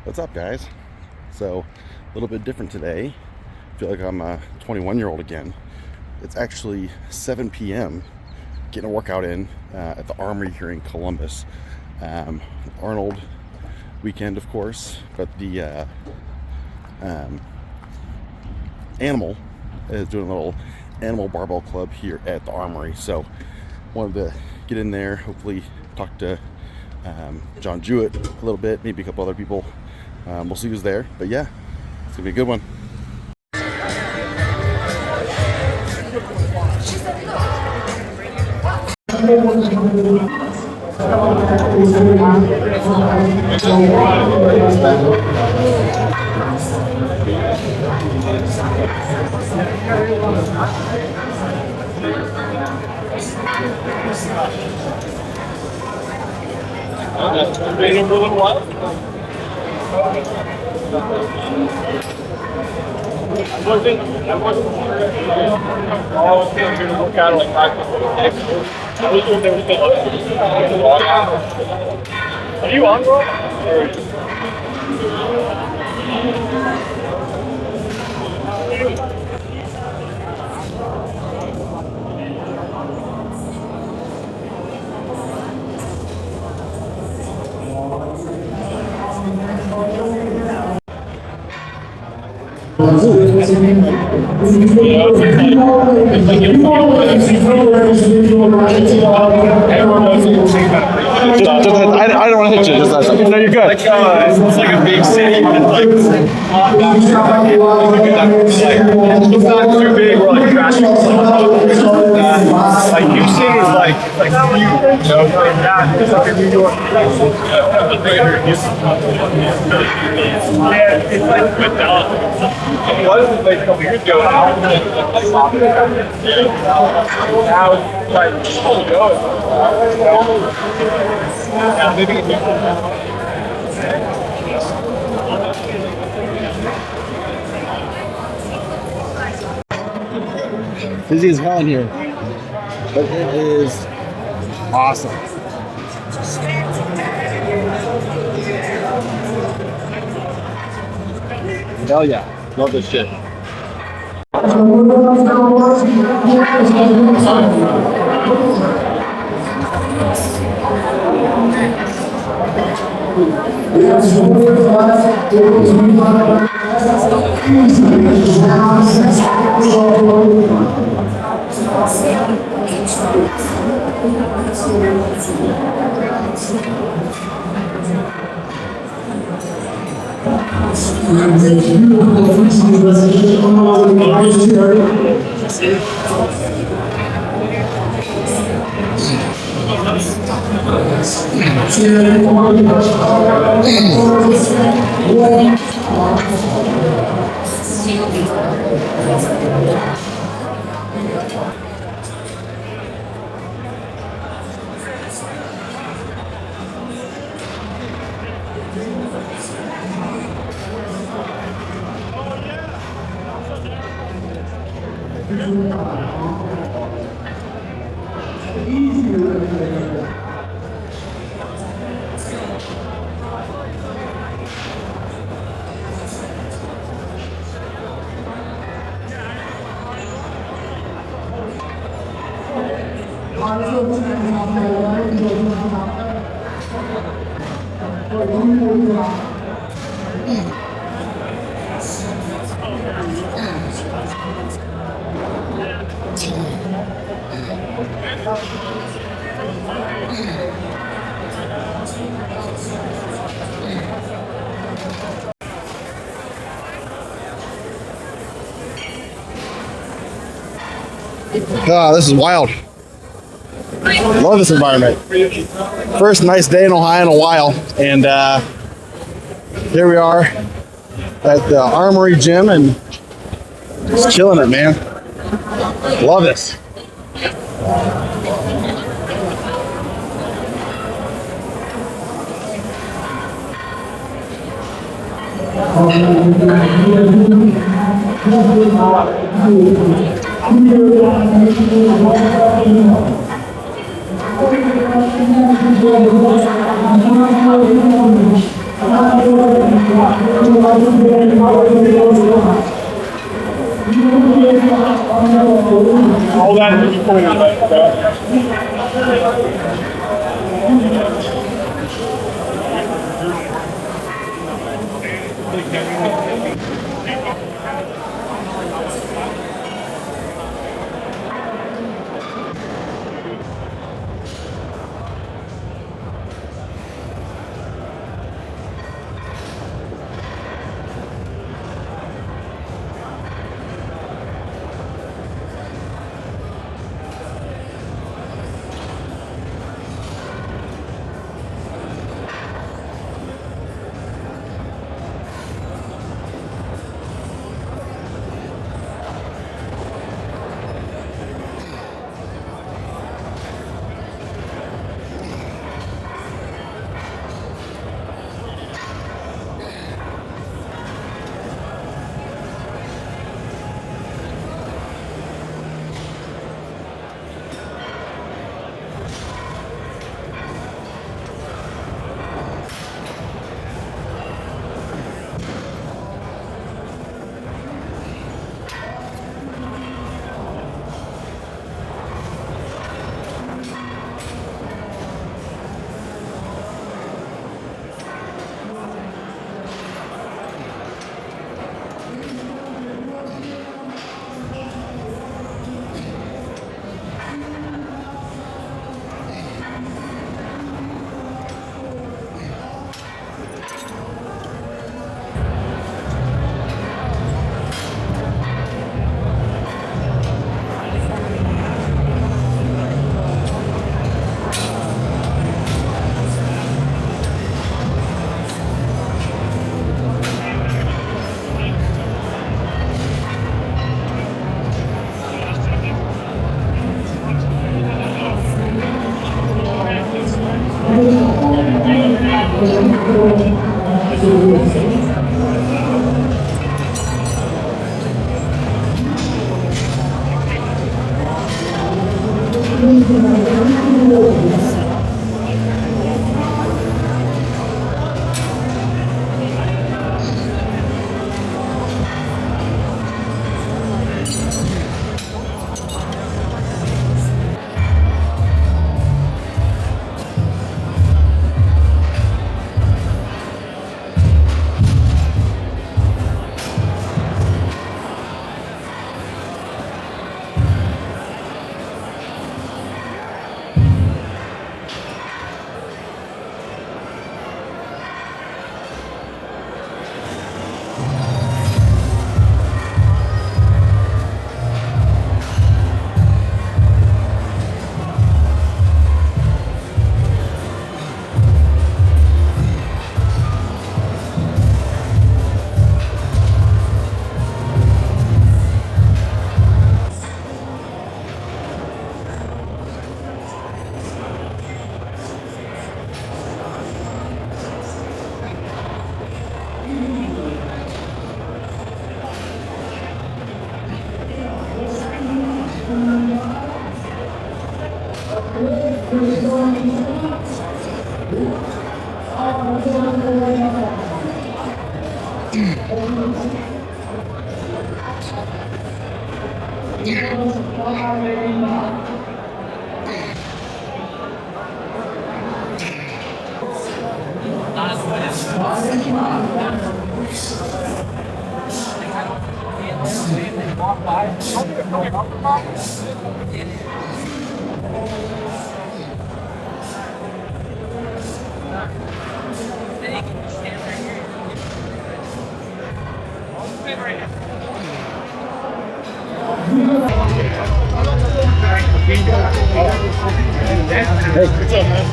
What's up, guys? So, a little bit different today. I feel like I'm a 21-year-old again. It's actually 7 p.m. Getting a workout in at the Armory here in Columbus. Arnold weekend, of course, but the Animal is doing a little Animal Barbell Club here at the Armory. So, wanted to get in there, hopefully talk to John Jewett a little bit, maybe a couple other people. We'll see who's there, but yeah, it's gonna be a good one. Waiting for a little while. I wasn't here to work out like 5 minutes. I was doing everything Are you on, bro? I don't want to hit you. No, you're good. It's like a big city, but it's like it's not too big. We're like crashing. Like Houston is like huge. Like that. It's like in New York. Yeah, it's like with Dallas. It was like a couple years ago. Now it's like still going. Yeah, maybe. Busy as hell in here, but it is awesome. Hell yeah, love this shit. This is wild. Love this environment. First nice day in Ohio in a while, and here we are at the Armory Gym and just killing it, man. Love this. All that is before you let it go.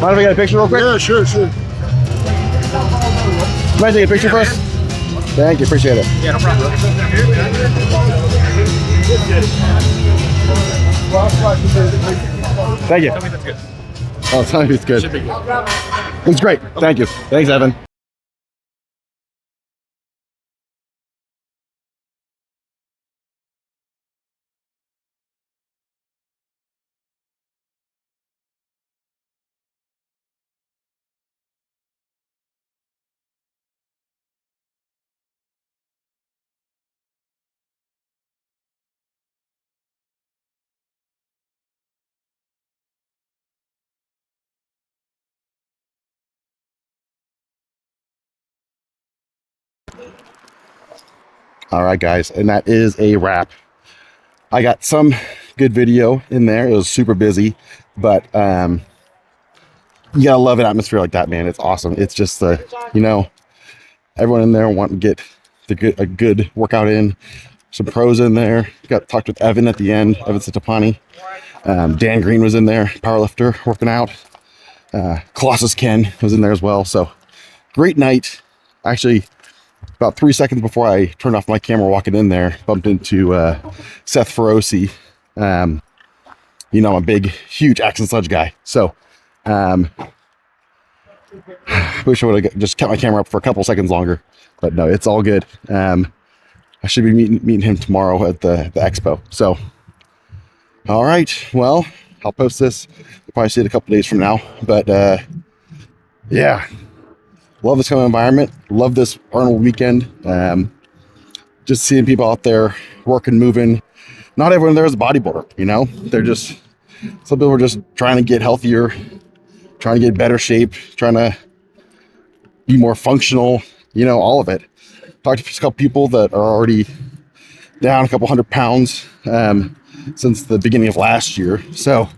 Mind if I get a picture real quick? Yeah, sure, sure. Mind if I take a picture for us? Thank you, appreciate it. Yeah, no problem. Thank you. Tell me that's good. Oh, tell me it's good. Should be good. It's great. Thank you. Thanks, Evan. All right, guys, and that is a wrap. I got some good video in there. It was super busy, but you gotta love an atmosphere like that, man. It's awesome. It's just the, everyone in there wanting to get a good workout in. Some pros in there. Got talked with Evan at the end, Evan Satapani. Dan Green was in there, powerlifter, working out. Colossus Ken was in there as well. So great night. Actually, about 3 seconds before I turned off my camera walking in there, bumped into Seth Feroci. I'm a big, huge axe and sledge guy. So wish I would have just kept my camera up for a couple seconds longer. But no, it's all good. I should be meeting him tomorrow at the expo. So, all right. Well, I'll post this. You'll probably see it a couple days from now. But yeah, love this kind of environment. Love this Arnold weekend. Just seeing people out there working, moving. Not everyone there is a bodybuilder. They're just, some people are just trying to get healthier, trying to get better shape, trying to be more functional. All of it. Talked to a couple people that are already down a couple 100 pounds since the beginning of last year. So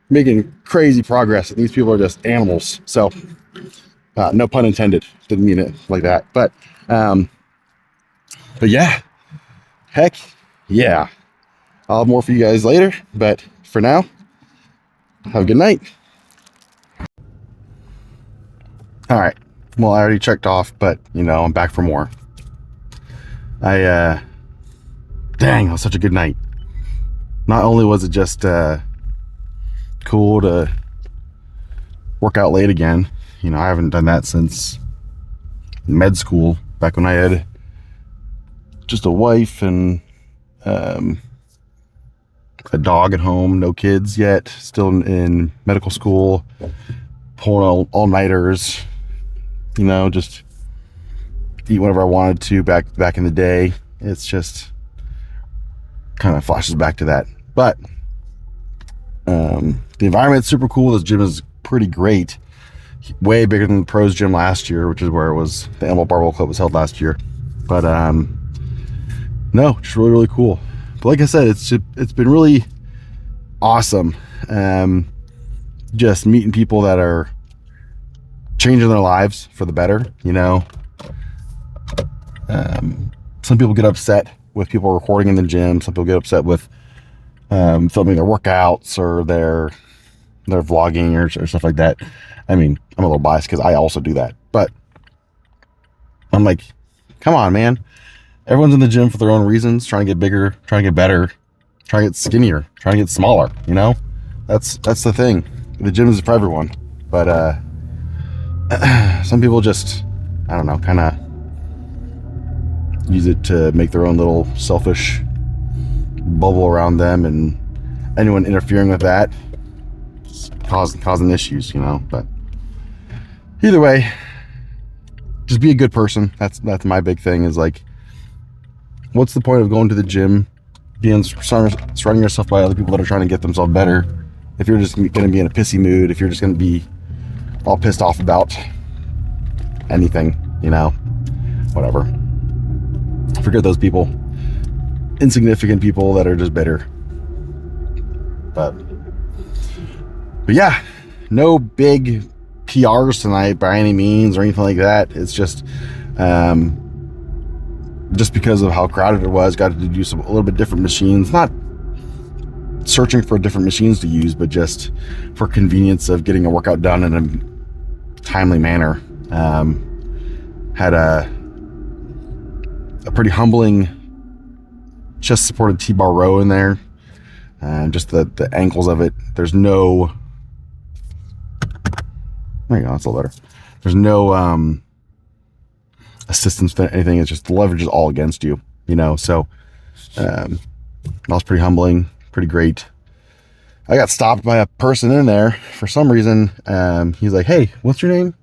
making crazy progress. And these people are just animals. So no pun intended. Didn't mean it like that. But yeah, heck yeah. I'll have more for you guys later. But for now, have a good night. All right. Well, I already checked off, but I'm back for more. Dang, it was such a good night. Not only was it just cool to work out late again, I haven't done that since med school, back when I had just a wife and a dog at home, no kids yet, still in medical school, pulling all-nighters, just eat whenever I wanted to back in the day. It's just kind of flashes back to that. But the environment's super cool. This gym is pretty great. Way bigger than the pros gym last year, which is where it was, the Arnold Barbell Club was held last year. But no, just really, really cool. But like I said, it's been really awesome. Just meeting people that are changing their lives for the better. Some people get upset with people recording in the gym. Some people get upset with filming their workouts or their vlogging or stuff like that. I mean, I'm a little biased because I also do that, but I'm like, come on, man. Everyone's in the gym for their own reasons, trying to get bigger, trying to get better, trying to get skinnier, trying to get smaller. That's the thing. The gym is for everyone, but some people just, I don't know, kind of use it to make their own little selfish bubble around them, and anyone interfering with that causing issues, but either way, just be a good person. That's my big thing, is like, what's the point of going to the gym, surrounding yourself by other people that are trying to get themselves better, if you're just going to be in a pissy mood, if you're just going to be all pissed off about anything, whatever. Forget those people, insignificant people that are just bitter. But yeah, no big PRs tonight by any means or anything like that. It's just because of how crowded it was, got to do a little bit different machines, not searching for different machines to use, but just for convenience of getting a workout done in a timely manner. Had a pretty humbling chest supported T-bar row in there, and just the ankles of it. There's no, there you go, that's a little better. There's no assistance to anything. It's just the leverage is all against you, so that was pretty humbling, pretty great. I got stopped by a person in there for some reason. He's like, "Hey, what's your name?"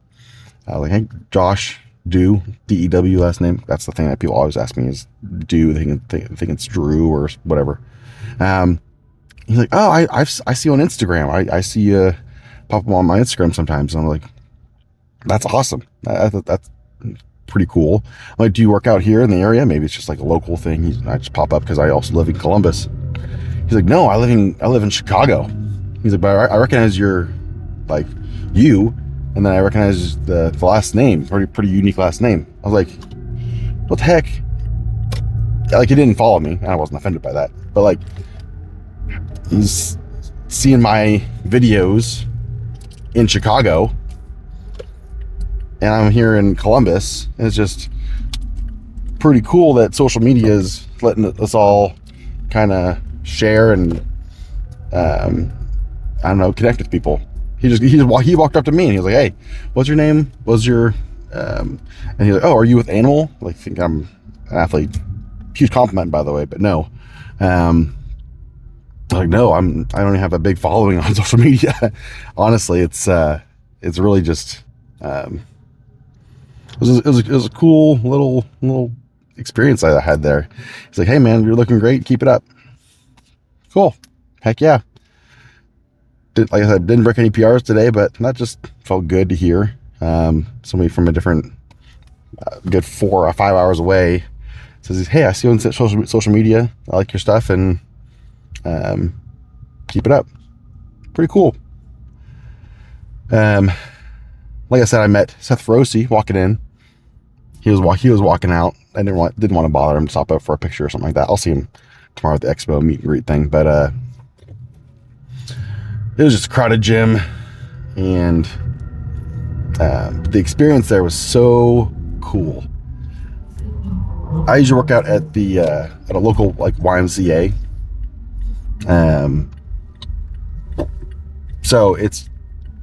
I was like, "Hey, Josh Dew, D-E-W last name." That's the thing that people always ask me, is Dew. They think it's Drew or whatever. He's like, "Oh, I see you on Instagram. I see you pop up on my Instagram sometimes." And I'm like, "That's awesome. That's pretty cool. I'm like, do you work out here in the area? Maybe it's just like a local thing. I just pop up because I also live in Columbus. He's like, no, I live in Chicago. He's like, but I recognize your, like, you, and then I recognize the last name, pretty unique last name. I was like, what the heck? Like, he didn't follow me, and I wasn't offended by that. But like, he's seeing my videos in Chicago, and I'm here in Columbus. And it's just pretty cool that social media is letting us all kind of share and I don't know, connect with people. He walked up to me and he was like, "Hey, what's your name? What's your and he's like, oh, are you with Animal?" Like, think I'm an athlete. Huge compliment, by the way, but no. I'm like, no, I don't even have a big following on social media. Honestly, it's really just it was a cool little experience I had there. He's like, "Hey man, you're looking great. Keep it up." Cool. Heck yeah. Like I said, didn't break any PRs today, but that just felt good to hear. Somebody from a different good 4 or 5 hours away says, "Hey, I see you on social media. I like your stuff, and keep it up." Pretty cool. Like I said, I met Seth Rossi walking in. He was walking out. I didn't want to bother him to stop up for a picture or something like that. I'll see him tomorrow at the expo meet and greet thing. But it was just a crowded gym, and the experience there was so cool. I usually work out at a local like YMCA. So it's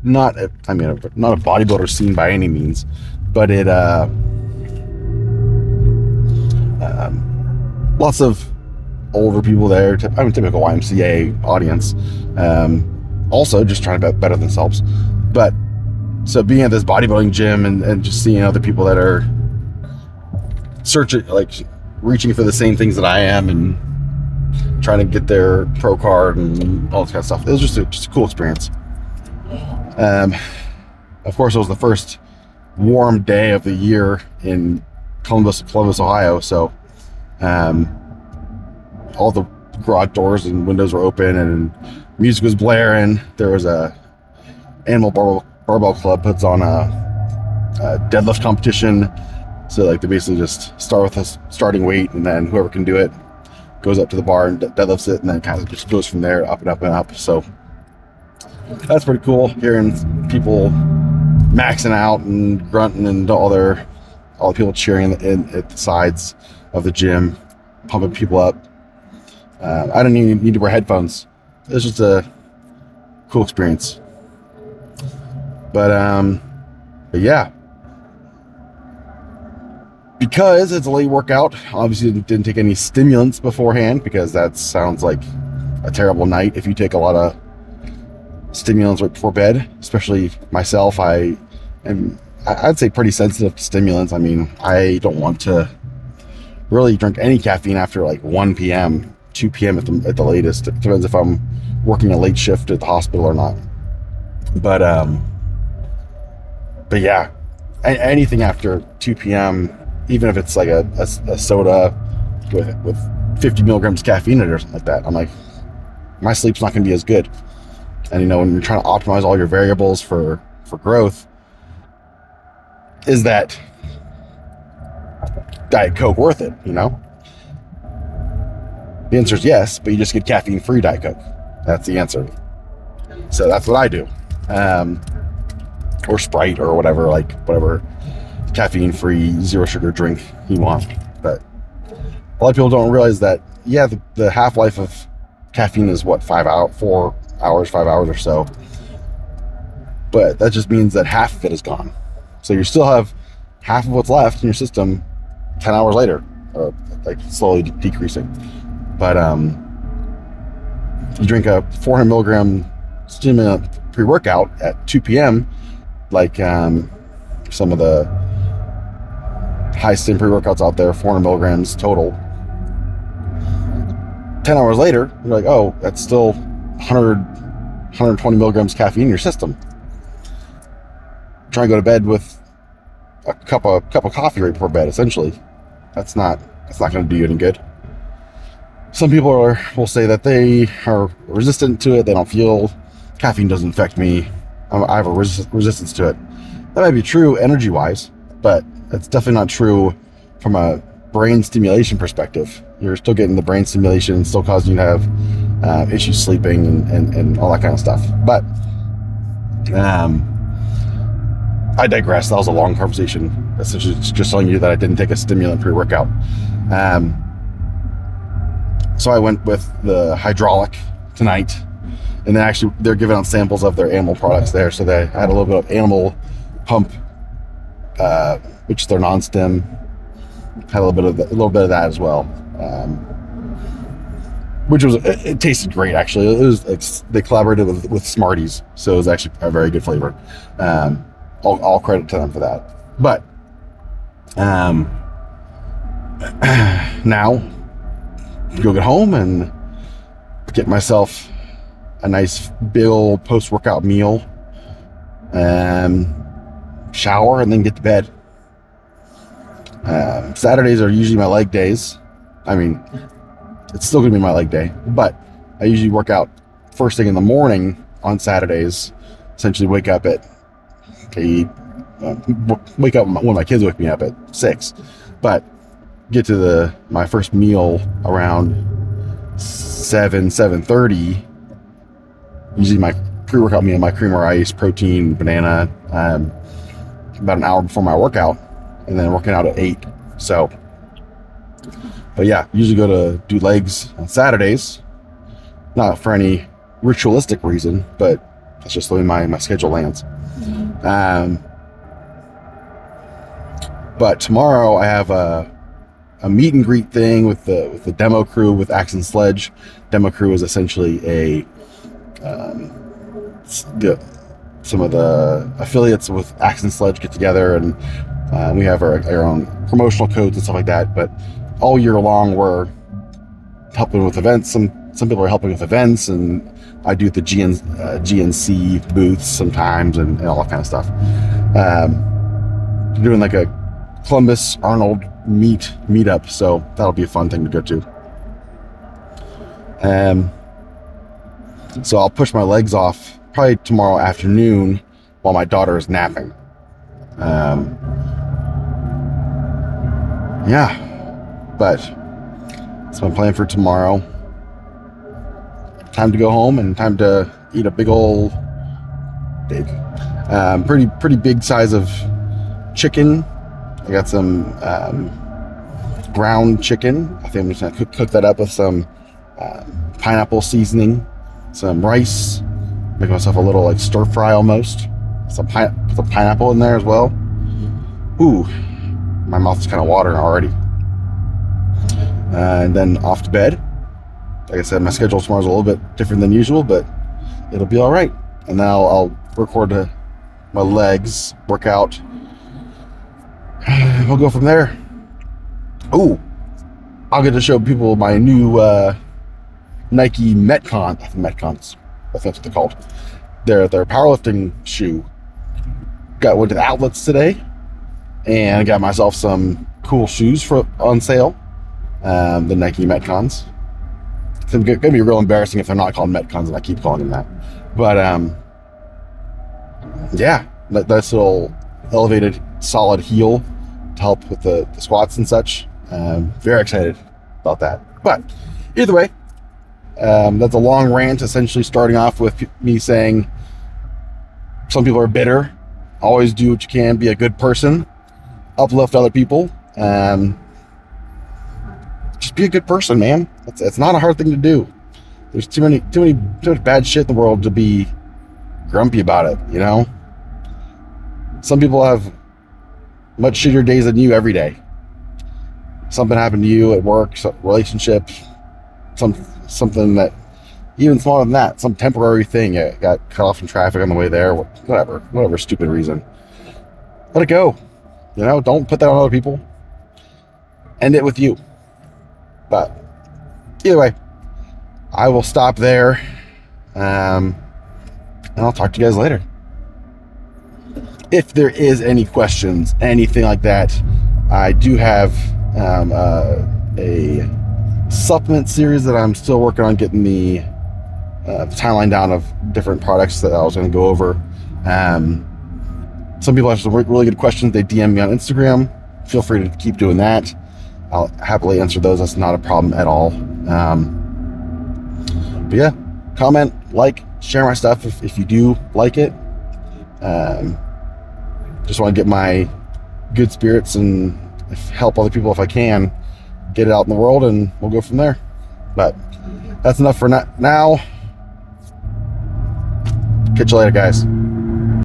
not not a bodybuilder scene by any means, but it lots of older people there. Typical YMCA audience. Also just trying to better themselves. But so being at this bodybuilding gym and just seeing other people that are reaching for the same things that I am and trying to get their pro card and all this kind of stuff. It was just a cool experience. Of course, it was the first warm day of the year in Columbus, Ohio. So all the garage doors and windows were open and music was blaring. There was a Barbell Club puts on a deadlift competition. So like they basically just start with a starting weight, and then whoever can do it goes up to the bar and deadlifts it, and then kind of just goes from there up and up and up. So that's pretty cool, hearing people maxing out and grunting and all the people cheering at the sides of the gym, pumping people up. I didn't even need to wear headphones. It was just a cool experience. But yeah, because it's a late workout, obviously didn't take any stimulants beforehand, because that sounds like a terrible night if you take a lot of stimulants right before bed. Especially myself, I'd say pretty sensitive to stimulants. I mean, I don't want to really drink any caffeine after like 1 p.m., 2 p.m. at the latest. It depends if I'm working a late shift at the hospital or not. But yeah, anything after 2 p.m., even if it's like a soda with 50 milligrams caffeine in it or something like that, I'm like, my sleep's not going to be as good. And when you're trying to optimize all your variables for growth, is that Diet Coke worth it? The answer is yes, but you just get caffeine-free Diet Coke. That's the answer. So that's what I do. Or Sprite or whatever caffeine-free, zero sugar drink you want. But a lot of people don't realize that, yeah, the half-life of caffeine is 5 hours or so. But that just means that half of it is gone. So you still have half of what's left in your system 10 hours later, like slowly decreasing. But you drink a 400 milligram stimulant pre-workout at 2 p.m., like some of the high stim pre-workouts out there, 400 milligrams total. 10 hours later, you're like, oh, that's still 120 milligrams caffeine in your system. Try and go to bed with a cup of coffee right before bed. Essentially, that's not going to do you any good. Some people will say that they are resistant to it. They don't feel caffeine doesn't affect me. I have a resistance to it. That might be true energy-wise, but it's definitely not true from a brain stimulation perspective. You're still getting the brain stimulation and still causing you to have issues sleeping and all that kind of stuff. But I digress. That was a long conversation. Essentially, just telling you that I didn't take a stimulant pre-workout. So I went with the hydraulic tonight, and then actually they're giving out samples of their animal products there. So they had a little bit of animal pump, which is their non-stim. Had a little bit of that as well, which was it tasted great actually. They collaborated with Smarties, so it was actually a very good flavor. All credit to them for that. But now go get home and get myself a nice big old post-workout meal, shower, and then get to bed. Saturdays are usually my leg days. I mean, it's still gonna be my leg day, but I usually work out first thing in the morning on Saturdays. Essentially wake up at 8, wake up when my kids wake me up at 6, but get to my first meal around 7:30. Usually my pre-workout meal, my creamer ice, protein, banana, about an hour before my workout, and then working out at 8. So, but yeah, usually go to do legs on Saturdays, not for any ritualistic reason, but that's just the way my schedule lands. But tomorrow I have a meet and greet thing with the demo crew with Axe and Sledge. Demo crew is essentially some of the affiliates with Axe and Sledge get together, and we have our own promotional codes and stuff like that. But all year long we're helping with events. Some people are helping with events, and I do the GNC booths sometimes and all that kind of stuff. Doing like a Columbus Arnold meetup, so that'll be a fun thing to go to. So I'll push my legs off probably tomorrow afternoon while my daughter is napping. Yeah, but that's my plan for tomorrow. Time to go home and time to eat a pretty big size of chicken. I got some ground chicken. I think I'm just gonna cook that up with some pineapple seasoning, some rice, make myself a little like stir fry almost. Put some pineapple in there as well. Ooh, my mouth is kind of watering already. And then off to bed. Like I said, my schedule tomorrow's a little bit different than usual, but it'll be all right. And then I'll record my legs workout. We'll go from there. Ooh, I'll get to show people my new Nike Metcon. I think Metcons. I think that's what they're called. Their powerlifting shoe. Went to the outlets today and got myself some cool shoes on sale. The Nike Metcons. It's gonna be real embarrassing if they're not called Metcons and I keep calling them that. But yeah, that's a little elevated solid heel to help with the squats and such. Very excited about that. But either way, that's a long rant, essentially starting off with me saying some people are bitter. Always do what you can, be a good person, uplift other people. Just be a good person, man. It's not a hard thing to do. There's too much bad shit in the world to be grumpy about it, you know? Some people have much shittier days than you every day. Something happened to you at work, relationships, something that even smaller than that, some temporary thing. You got cut off in traffic on the way there, whatever stupid reason. Let it go. You know, don't put that on other people. End it with you. But either way, I will stop there. And I'll talk to you guys later. if there is any questions, anything like that, I do have a supplement series that I'm still working on getting the timeline down of different products that I was going to go over. Some people have some really good questions. They DM me on Instagram. Feel free to keep doing that. I'll happily answer those. That's not a problem at all. But yeah, comment, like, share my stuff if you do like it. Just want to get my good spirits and help other people if I can. Get it out in the world, and we'll go from there. But that's enough for now. Catch you later, guys.